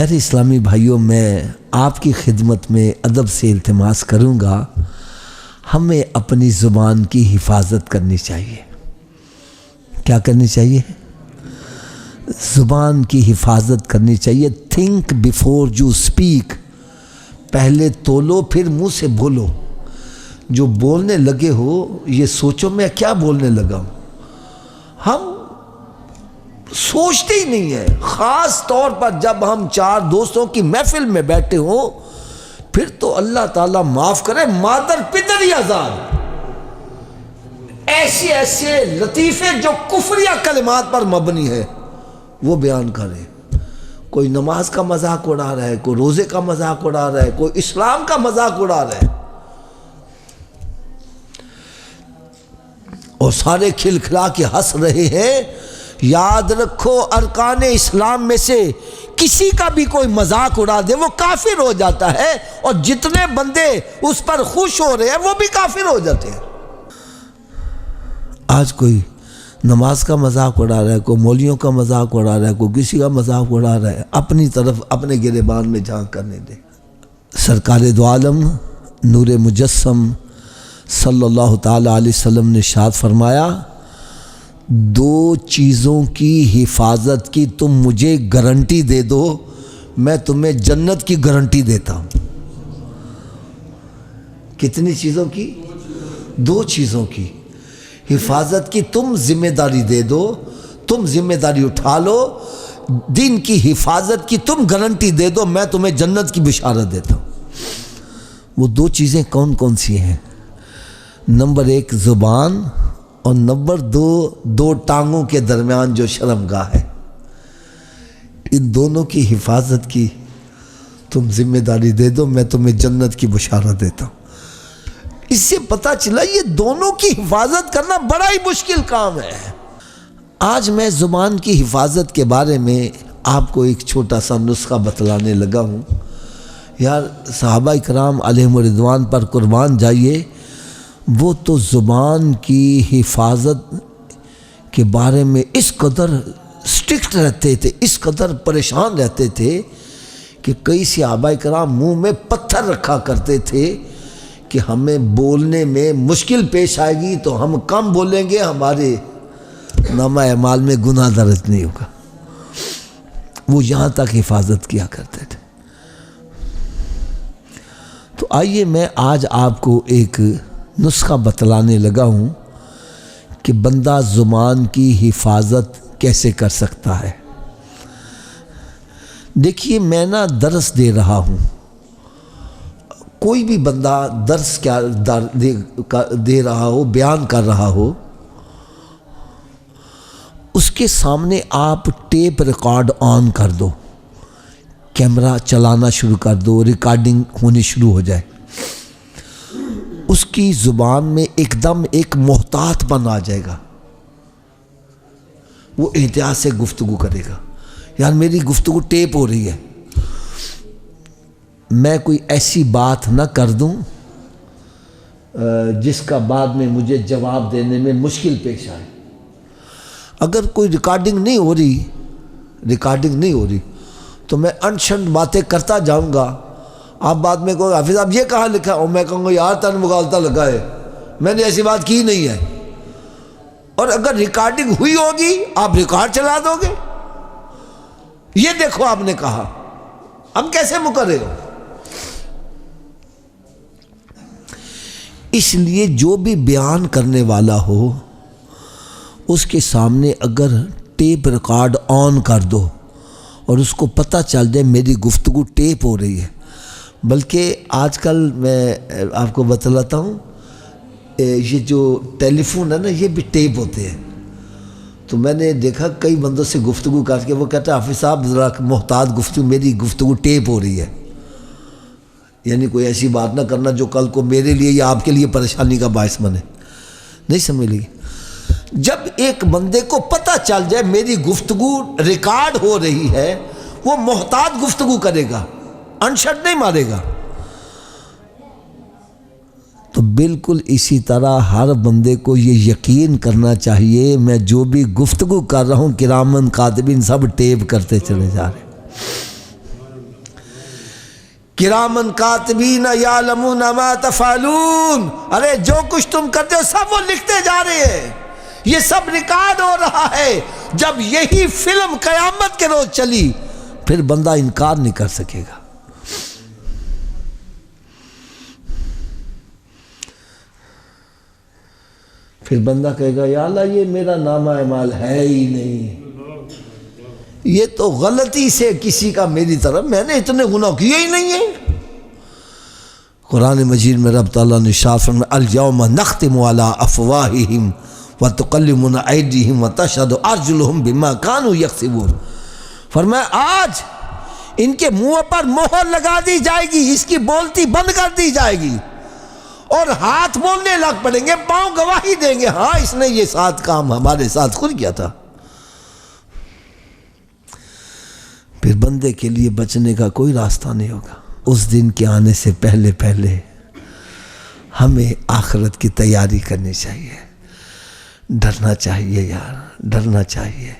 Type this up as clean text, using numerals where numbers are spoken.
پیارے اسلامی بھائیوں، میں آپ کی خدمت میں ادب سے التماس کروں گا، ہمیں اپنی زبان کی حفاظت کرنی چاہیے۔ کیا کرنی چاہیے؟ زبان کی حفاظت کرنی چاہیے۔ تھنک بیفور یو اسپیک، پہلے تولو پھر منہ سے بولو۔ جو بولنے لگے ہو یہ سوچو میں کیا بولنے لگا ہوں۔ ہم سوچتے ہی نہیں ہیں، خاص طور پر جب ہم چار دوستوں کی محفل میں بیٹھے ہوں، پھر تو اللہ تعالیٰ معاف کرے، مادر پدر ہی آزاد، ایسے ایسے لطیفے جو کفریہ کلمات پر مبنی ہے وہ بیان کرے۔ کوئی نماز کا مذاق اڑا رہا ہے، کوئی روزے کا مذاق اڑا رہا ہے، کوئی اسلام کا مذاق اڑا رہا ہے، اور سارے کھلکھلا کے ہنس رہے ہیں۔ یاد رکھو، ارکان اسلام میں سے کسی کا بھی کوئی مذاق اڑا دے وہ کافر ہو جاتا ہے، اور جتنے بندے اس پر خوش ہو رہے ہیں وہ بھی کافر ہو جاتے ہیں۔ آج کوئی نماز کا مذاق اڑا رہا ہے، کوئی مولویوں کا مذاق اڑا رہا ہے، کوئی کسی کا مذاق اڑا رہا ہے، اپنی طرف اپنے گریبان میں جھانک کرنے دے۔ سرکار دو عالم نور مجسم صلی اللہ تعالیٰ علیہ وسلم نے ارشاد فرمایا، دو چیزوں کی حفاظت کی تم مجھے گارنٹی دے دو، میں تمہیں جنت کی گارنٹی دیتا ہوں۔ کتنی چیزوں کی؟ دو چیزوں کی حفاظت کی تم ذمہ داری دے دو، تم ذمہ داری اٹھا لو، دین کی حفاظت کی تم گارنٹی دے دو، میں تمہیں جنت کی بشارت دیتا ہوں۔ وہ دو چیزیں کون کون سی ہیں؟ نمبر ایک زبان، اور نمبر دو ٹانگوں کے درمیان جو شرمگاہ ہے۔ ان دونوں کی حفاظت کی تم ذمہ داری دے دو، میں تمہیں جنت کی بشارت دیتا ہوں۔ اس سے پتہ چلا یہ دونوں کی حفاظت کرنا بڑا ہی مشکل کام ہے۔ آج میں زبان کی حفاظت کے بارے میں آپ کو ایک چھوٹا سا نسخہ بتلانے لگا ہوں۔ یار صحابہ کرام علیہم رضوان پر قربان جائیے، وہ تو زبان کی حفاظت کے بارے میں اس قدر سٹرکٹ رہتے تھے، اس قدر پریشان رہتے تھے کہ کئی صحابہ کرام منہ میں پتھر رکھا کرتے تھے کہ ہمیں بولنے میں مشکل پیش آئے گی تو ہم کم بولیں گے، ہمارے نامہ اعمال میں گناہ درج نہیں ہوگا۔ وہ یہاں تک حفاظت کیا کرتے تھے۔ تو آئیے میں آج آپ کو ایک نسخہ بتلانے لگا ہوں کہ بندہ زبان کی حفاظت کیسے کر سکتا ہے۔ دیکھیے میں درس دے رہا ہوں، کوئی بھی بندہ درس کیا دے رہا ہو، بیان کر رہا ہو، اس کے سامنے آپ ٹیپ ریکارڈ آن کر دو، کیمرہ چلانا شروع کر دو، ریکارڈنگ ہونی شروع ہو جائے، اس کی زبان میں ایک دم ایک محتاط پن آ جائے گا، وہ احتیاط سے گفتگو کرے گا۔ یار میری گفتگو ٹیپ ہو رہی ہے، میں کوئی ایسی بات نہ کر دوں جس کا بعد میں مجھے جواب دینے میں مشکل پیش آئے۔ اگر کوئی ریکارڈنگ نہیں ہو رہی تو میں انشنٹ باتیں کرتا جاؤں گا، آپ بعد میں کہو حافظ صاحب یہ کہاں لکھا ہے، اور میں کہوں گا یار تن مغالطہ لگا ہے، میں نے ایسی بات کی نہیں ہے۔ اور اگر ریکارڈنگ ہوئی ہوگی آپ ریکارڈ چلا دو گے، یہ دیکھو آپ نے کہا، ہم کیسے مکرے ہو۔ اس لیے جو بھی بیان کرنے والا ہو اس کے سامنے اگر ٹیپ ریکارڈ آن کر دو اور اس کو پتہ چل جائے میری گفتگو ٹیپ ہو رہی ہے، بلکہ آج کل میں آپ کو بتلاتا ہوں، یہ جو ٹیلی فون ہے نا یہ بھی ٹیپ ہوتے ہیں۔ تو میں نے دیکھا کئی بندوں سے گفتگو کر کے وہ کہتا ہے حافظ صاحب ذرا محتاط گفتگو، میری گفتگو ٹیپ ہو رہی ہے، یعنی کوئی ایسی بات نہ کرنا جو کل کو میرے لیے یا آپ کے لیے پریشانی کا باعث بنے۔ نہیں سمجھ لگی؟ جب ایک بندے کو پتہ چل جائے میری گفتگو ریکارڈ ہو رہی ہے، وہ محتاط گفتگو کرے گا، انشٹ نہیں مارے گا۔ تو بالکل اسی طرح ہر بندے کو یہ یقین کرنا چاہیے میں جو بھی گفتگو کر رہا ہوں کرامن کاتبین سب ٹیپ کرتے چلے جا رہے ہیں۔ کرامن کاتبین یعلمون ما تفعلون، ارے جو کچھ تم کرتے ہو سب وہ لکھتے جا رہے ہیں، یہ سب ریکارڈ ہو رہا ہے۔ جب یہی فلم قیامت کے روز چلی پھر بندہ انکار نہیں کر سکے گا۔ پھر بندہ کہے گا یا اللہ یہ میرا نامہ اعمال ہے ہی نہیں، یہ تو غلطی سے کسی کا میری طرف، میں نے اتنے گناہ کیے ہی نہیں ہیں۔ قرآن مجید میں رب تعالیٰ نے ارشاد فرمایا الیوم نختم علی افواہہم وتکلمنا ایدیہم وتشہد ارجلہم بما کانوا یکسبون، فرمایا آج ان کے منہ پر مہر لگا دی جائے گی، اس کی بولتی بند کر دی جائے گی، اور ہاتھ بولنے لگ پڑیں گے، پاؤں گواہی دیں گے ہاں اس نے یہ ساتھ کام ہمارے ساتھ خود کیا تھا۔ پھر بندے کے لیے بچنے کا کوئی راستہ نہیں ہوگا۔ اس دن کے آنے سے پہلے پہلے ہمیں آخرت کی تیاری کرنی چاہیے، ڈرنا چاہیے یار، ڈرنا چاہیے۔